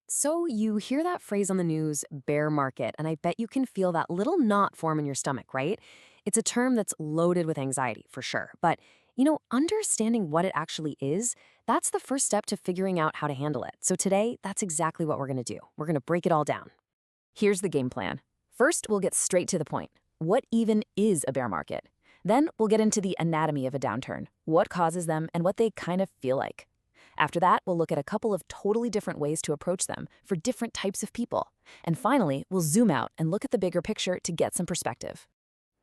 So you hear that phrase on the news, bear market, and I bet you can feel that little knot form in your stomach, right? It's a term that's loaded with anxiety, for sure. But, understanding what it actually is, that's the first step to figuring out how to handle it. So today, that's exactly what we're going to do. We're going to break it all down. Here's the game plan. First, we'll get straight to the point. What even is a bear market? Then we'll get into the anatomy of a downturn, what causes them, and what they kind of feel like. After that, we'll look at a couple of totally different ways to approach them for different types of people. And finally, we'll zoom out and look at the bigger picture to get some perspective.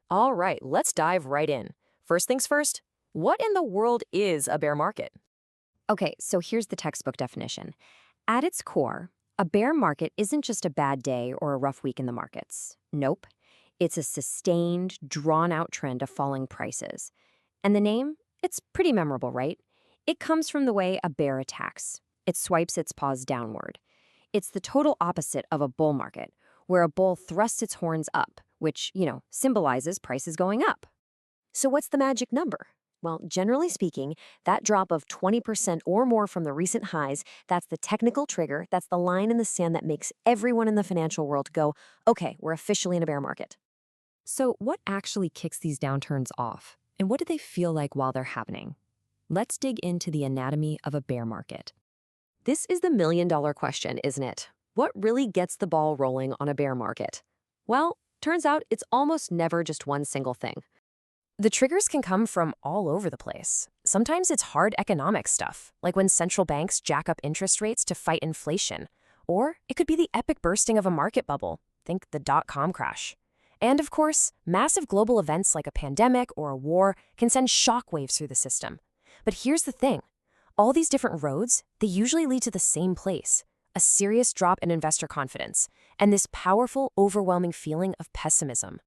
All right, let's dive right in. First things first, what in the world is a bear market? Okay, so here's the textbook definition. At its core, a bear market isn't just a bad day or a rough week in the markets. Nope. It's a sustained, drawn-out trend of falling prices. And the name? It's pretty memorable, right? It comes from the way a bear attacks. It swipes its paws downward. It's the total opposite of a bull market, where a bull thrusts its horns up, which, symbolizes prices going up. So what's the magic number? Well, generally speaking, that drop of 20% or more from the recent highs, that's the technical trigger, that's the line in the sand that makes everyone in the financial world go, okay, we're officially in a bear market. So what actually kicks these downturns off? And what do they feel like while they're happening? Let's dig into the anatomy of a bear market. This is the million-dollar question, isn't it? What really gets the ball rolling on a bear market? Well, turns out it's almost never just one single thing. The triggers can come from all over the place. Sometimes it's hard economic stuff, like when central banks jack up interest rates to fight inflation. Or it could be the epic bursting of a market bubble. Think the dot-com crash. And of course, massive global events like a pandemic or a war can send shockwaves through the system. But here's the thing. All these different roads, they usually lead to the same place, a serious drop in investor confidence, and this powerful, overwhelming feeling of pessimism.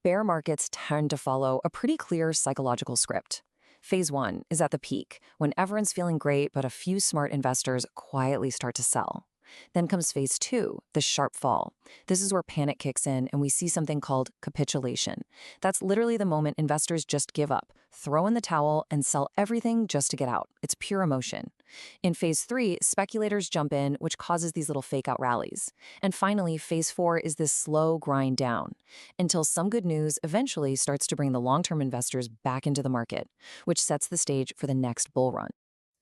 Bear markets tend to follow a pretty clear psychological script. Phase one is at the peak, when everyone's feeling great, but a few smart investors quietly start to sell. Then comes phase two, the sharp fall. This is where panic kicks in and we see something called capitulation. That's literally the moment investors just give up, throw in the towel, and sell everything just to get out. It's pure emotion. In phase three, speculators jump in, which causes these little fake out rallies. And finally, phase four is this slow grind down, until some good news eventually starts to bring the long-term investors back into the market, which sets the stage for the next bull run.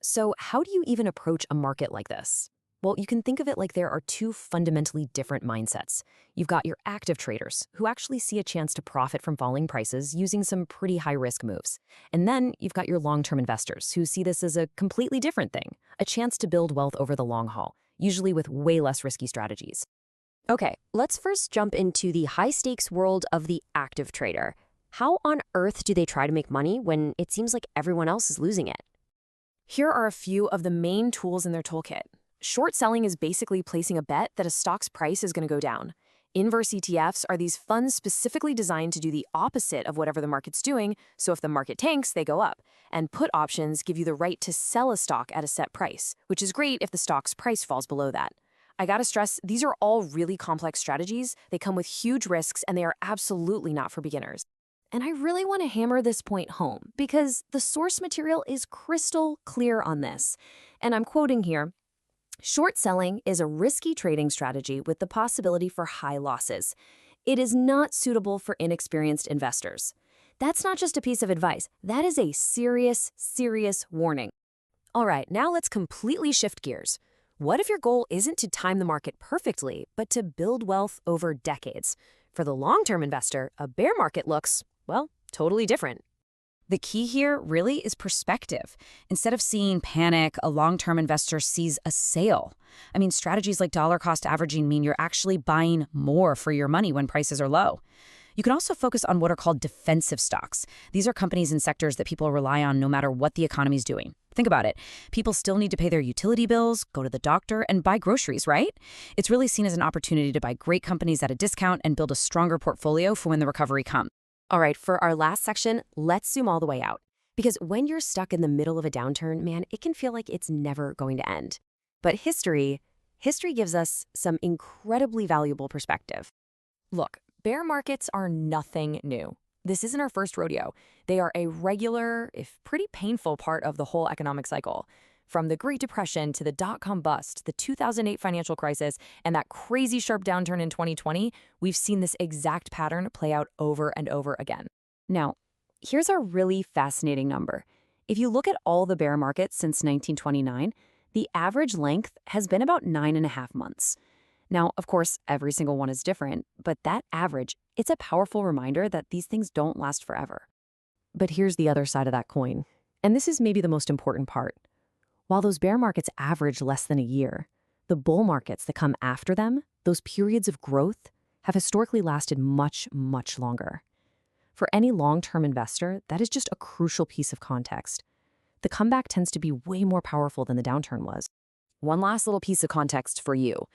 So how do you even approach a market like this? Well, you can think of it like there are two fundamentally different mindsets. You've got your active traders, who actually see a chance to profit from falling prices using some pretty high-risk moves. And then you've got your long-term investors, who see this as a completely different thing, a chance to build wealth over the long haul, usually with way less risky strategies. Okay, let's first jump into the high-stakes world of the active trader. How on earth do they try to make money when it seems like everyone else is losing it? Here are a few of the main tools in their toolkit. Short selling is basically placing a bet that a stock's price is going to go down. Inverse ETFs are these funds specifically designed to do the opposite of whatever the market's doing, so if the market tanks, they go up. And put options give you the right to sell a stock at a set price, which is great if the stock's price falls below that. I gotta stress, these are all really complex strategies, they come with huge risks, and they are absolutely not for beginners. And I really want to hammer this point home, because the source material is crystal clear on this. And I'm quoting here, "Short selling is a risky trading strategy with the possibility for high losses. It is not suitable for inexperienced investors." That's not just a piece of advice. That is a serious, serious warning. All right, now let's completely shift gears. What if your goal isn't to time the market perfectly, but to build wealth over decades? For the long-term investor, a bear market looks, well, totally different. The key here really is perspective. Instead of seeing panic, a long-term investor sees a sale. Strategies like dollar cost averaging mean you're actually buying more for your money when prices are low. You can also focus on what are called defensive stocks. These are companies and sectors that people rely on no matter what the economy's doing. Think about it. People still need to pay their utility bills, go to the doctor, and buy groceries, right? It's really seen as an opportunity to buy great companies at a discount and build a stronger portfolio for when the recovery comes. All right, for our last section, let's zoom all the way out. Because when you're stuck in the middle of a downturn, man, it can feel like it's never going to end. But history gives us some incredibly valuable perspective. Look, bear markets are nothing new. This isn't our first rodeo. They are a regular, if pretty painful, part of the whole economic cycle. From the Great Depression to the dot-com bust, the 2008 financial crisis, and that crazy sharp downturn in 2020, we've seen this exact pattern play out over and over again. Now, here's a really fascinating number. If you look at all the bear markets since 1929, the average length has been about 9.5 months. Now, of course, every single one is different, but that average, it's a powerful reminder that these things don't last forever. But here's the other side of that coin, and this is maybe the most important part. While those bear markets average less than a year, the bull markets that come after them, those periods of growth, have historically lasted much, much longer. For any long-term investor, that is just a crucial piece of context. The comeback tends to be way more powerful than the downturn was. One last little piece of context for you.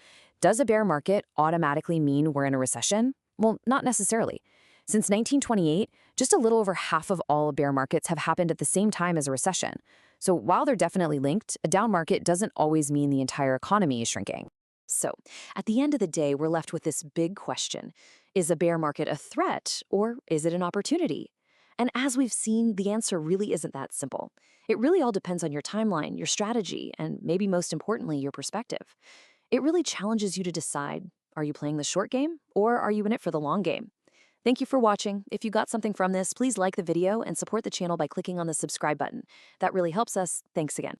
Does a bear market automatically mean we're in a recession? Well, not necessarily. Since 1928, just a little over half of all bear markets have happened at the same time as a recession. So while they're definitely linked, a down market doesn't always mean the entire economy is shrinking. So at the end of the day, we're left with this big question. Is a bear market a threat, or is it an opportunity? And as we've seen, the answer really isn't that simple. It really all depends on your timeline, your strategy, and maybe most importantly, your perspective. It really challenges you to decide, are you playing the short game, or are you in it for the long game? Thank you for watching. If you got something from this, please like the video and support the channel by clicking on the subscribe button. That really helps us. Thanks again.